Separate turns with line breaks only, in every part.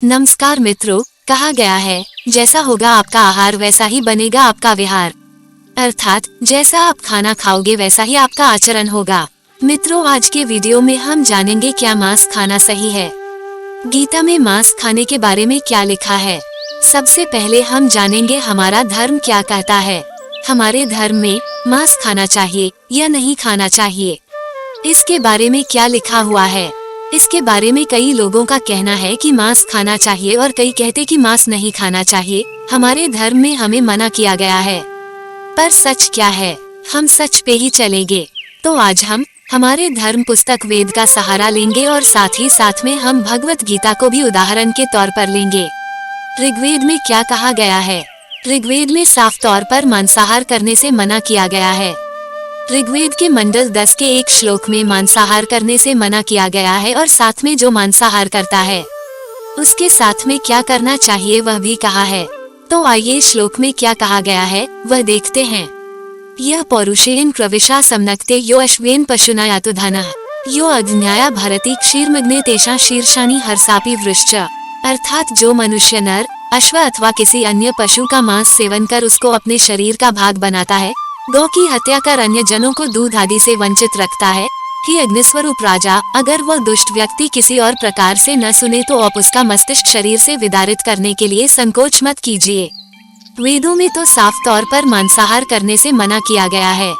नमस्कार मित्रों, कहा गया है जैसा होगा आपका आहार वैसा ही बनेगा आपका विहार। अर्थात जैसा आप खाना खाओगे वैसा ही आपका आचरण होगा। मित्रों, आज के वीडियो में हम जानेंगे क्या मांस खाना सही है। गीता में मांस खाने के बारे में क्या लिखा है। सबसे पहले हम जानेंगे हमारा धर्म क्या कहता है। हमारे धर्म में मांस खाना चाहिए या नहीं खाना चाहिए, इसके बारे में क्या लिखा हुआ है। इसके बारे में कई लोगों का कहना है कि मांस खाना चाहिए और कई कहते कि मांस नहीं खाना चाहिए। हमारे धर्म में हमें मना किया गया है, पर सच क्या है, हम सच पे ही चलेंगे। तो आज हम हमारे धर्म पुस्तक वेद का सहारा लेंगे और साथ में हम भगवत गीता को भी उदाहरण के तौर पर लेंगे। ऋग्वेद में क्या कहा गया है। ऋग्वेद में साफ तौर पर मांसाहार करने से मना किया गया है। ऋग्वेद के मंडल 10 के एक श्लोक में मांसाहार करने से मना किया गया है और साथ में जो मांसाहार करता है उसके साथ में क्या करना चाहिए वह भी कहा है। तो आइए श्लोक में क्या कहा गया है वह देखते हैं। यह पौरुषेन प्रविशा समनक्ते यो अश्वेन पशुना यातु धनः यो अज्ञाया भरति क्षीरमग्ने तेषा शीर्षानि हर्षापि वृश्च। अर्थात जो मनुष्य नर अश्व अथवा किसी अन्य पशु का मांस सेवन कर उसको अपने शरीर का भाग बनाता है, गौ की हत्या कर अन्य जनों को दूध आदि से वंचित रखता है, कि अग्निस्वरूप राजा, अगर वह दुष्ट व्यक्ति किसी और प्रकार से न सुने तो आप उसका मस्तिष्क शरीर से विदारित करने के लिए संकोच मत कीजिए। वेदों में तो साफ तौर पर मांसाहार करने से मना किया गया है।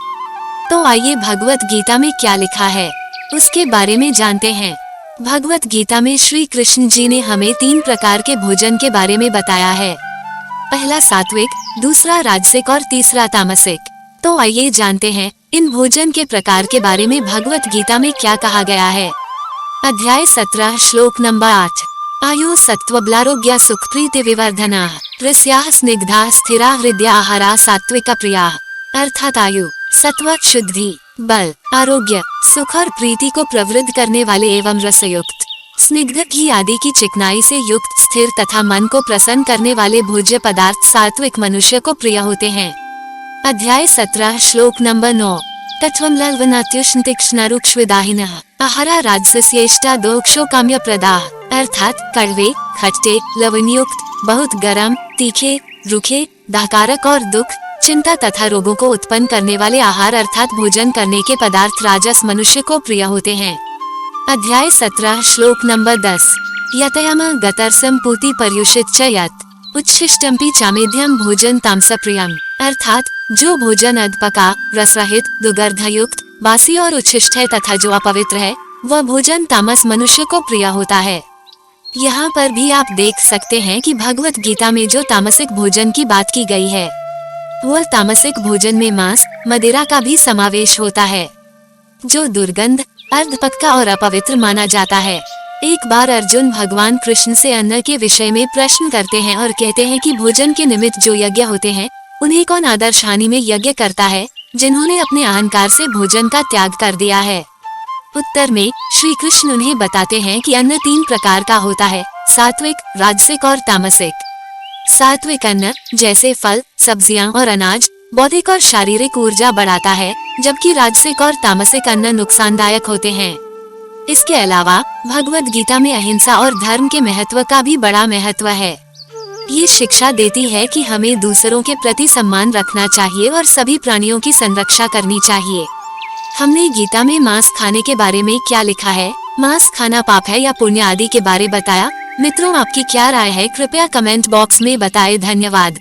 तो आइए भगवत गीता में क्या लिखा है उसके बारे में जानते हैं। भगवत गीता में श्री कृष्ण जी ने हमें 3 प्रकार के भोजन के बारे में बताया है। पहला सात्विक, दूसरा राजसिक और तीसरा तामसिक। तो आइए जानते हैं इन भोजन के प्रकार के बारे में भगवत गीता में क्या कहा गया है। अध्याय 17 श्लोक नंबर 8। आयु सत्त्वबलारोग्य सुख प्रीति विवर्धना रस्याः स्निग्धा स्थिरा हृदया आहारा सात्विक प्रिया। अर्थात आयु, सत्व, शुद्धि, बल, आरोग्य, सुख और प्रीति को प्रवृद्ध करने वाले एवं रसयुक्त, स्निग्ध घी आदि की चिकनाई से युक्त, स्थिर तथा मन को प्रसन्न करने वाले भोज्य पदार्थ सात्विक मनुष्य को प्रिय होते हैं। अध्याय 17 श्लोक नंबर 9। तत्वं ललवनात्युष्ण तीक्ष्ण रुक्षविदाहिनः आहारा राजस्येष्टा दोक्षो काम्य प्रदाः। अर्थात कड़वे, खट्टे, लवणयुक्त, बहुत गरम, तीखे, रूखे, दाहकारक और दुख, चिंता तथा रोगों को उत्पन्न करने वाले आहार अर्थात भोजन करने के पदार्थ राजस मनुष्य को प्रिय होते हैं। अध्याय 17 श्लोक नंबर 10। यतयाम गतरसम पूति पर्युषित च यत् उच्छिष्टम्पि चामेध्यम भोजन तामस प्रियम। अर्थात जो भोजन अधपका, रसरहित, दुर्गंधयुक्त, बासी और उच्छिष्ट है तथा जो अपवित्र है वह भोजन तामस मनुष्य को प्रिय होता है। यहाँ पर भी आप देख सकते हैं कि भगवत गीता में जो तामसिक भोजन की बात की गई है वह तामसिक भोजन में मांस, मदिरा का भी समावेश होता है, जो दुर्गंध, अर्धपक्का और अपवित्र माना जाता है। एक बार अर्जुन भगवान कृष्ण से अन्न के विषय में प्रश्न करते हैं और कहते हैं कि भोजन के निमित्त जो यज्ञ होते हैं उन्हें कौन आदर्श हानि में यज्ञ करता है, जिन्होंने अपने अहंकार से भोजन का त्याग कर दिया है। उत्तर में श्री कृष्ण उन्हें बताते हैं कि अन्न 3 प्रकार का होता है, सात्विक, राजसिक और तामसिक। सात्विक अन्न जैसे फल, सब्जियां और अनाज बौद्धिक और शारीरिक ऊर्जा बढ़ाता है, जबकि राजसिक और तामसिक अन्न नुकसानदायक होते हैं। इसके अलावा भगवत गीता में अहिंसा और धर्म के महत्व का भी बड़ा महत्व है। ये शिक्षा देती है कि हमें दूसरों के प्रति सम्मान रखना चाहिए और सभी प्राणियों की संरक्षा करनी चाहिए। हमने गीता में मांस खाने के बारे में क्या लिखा है, मांस खाना पाप है या पुण्य आदि के बारे बताया। मित्रों, आपकी क्या राय है कृपया कमेंट बॉक्स में बताएं। धन्यवाद।